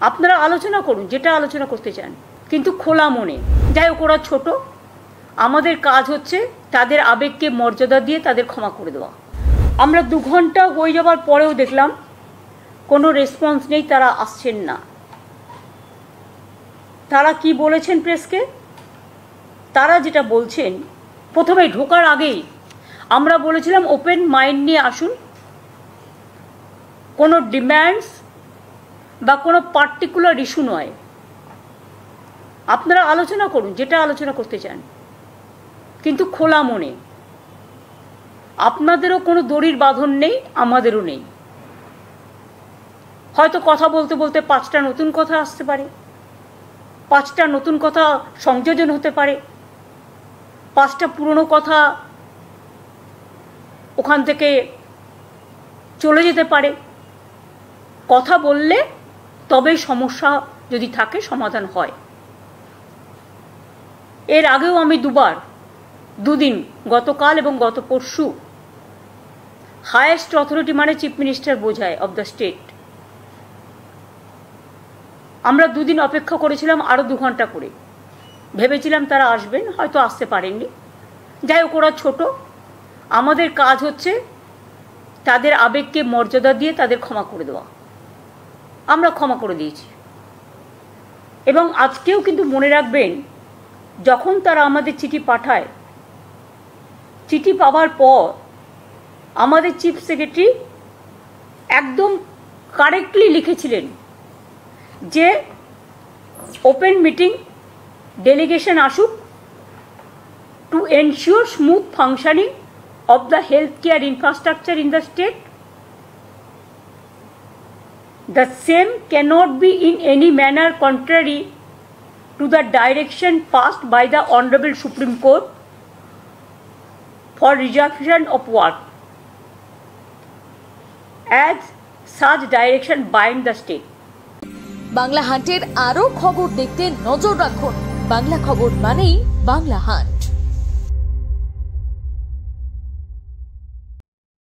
আপনারা আলোচনা করুন যেটা আলোচনা করতে চান, কিন্তু খোলা মনে। যাই হোক, ওরা ছোট, আমাদের কাজ হচ্ছে তাদের আবেগকে মর্যাদা দিয়ে তাদের ক্ষমা করে দেওয়া। আমরা 2 ঘন্টা হয়ে যাওয়ার পরেও দেখলাম কোনো রেসপন্স নেই, তারা আসছেন না। তারা কি বলেছেন প্রেসকে? তারা যেটা বলছেন, প্রথমে ঢোকার আগেই আমরা বলেছিলাম ওপেন মাইন্ড নিয়ে আসুন, কোনো ডিম্যান্ডস বা কোনো পার্টিকুলার ইস্যু নয়। আপনারা আলোচনা করুন যেটা আলোচনা করতে চান, কিন্তু খোলা মনে। আপনাদেরও কোনো দড়ির বাঁধন নেই, আমাদেরও নেই। হয়তো কথা বলতে বলতে 5টা নতুন কথা আসতে পারে, 5টা নতুন কথা সংযোজন হতে পারে, 5টা পুরনো কথা ওখান থেকে চলে যেতে পারে। কথা বললে তবেই সমস্যা যদি থাকে সমাধান হয়। এর আগেও আমি 2 দিন, গতকাল এবং গত পরশু, হায়েস্ট অথরিটি মানে চিফ মিনিস্টার বোঝায় অব দ্য স্টেট, আমরা 2 দিন অপেক্ষা করেছিলাম আরও 2 ঘন্টা করে। ভেবেছিলাম তারা আসবেন, হয়তো আসতে পারেননি। যাই হোক, ওরা ছোট, আমাদের কাজ হচ্ছে তাদের আবেগকে মর্যাদা দিয়ে তাদের ক্ষমা করে দেওয়া। আমরা ক্ষমা করে দিয়েছি। এবং আজকেও কিন্তু মনে রাখবেন, যখন তারা আমাদের চিঠি পাঠায়, চিঠি পাওয়ার পর আমাদের চিফ সেক্রেটারি একদম কারেক্টলি লিখেছিলেন যে ওপেন মিটিং, ডেলিগেশন আসুক to ensure smooth functioning of the healthcare infrastructure in the state. The same cannot be in any manner contrary to the direction passed by the Honorable Supreme Court for resumption of work, as such direction bind the state. বাংলা হান্টের আরো খবর দেখতে নজর রাখুন। বাংলা খবর মানেই Bangla hunt.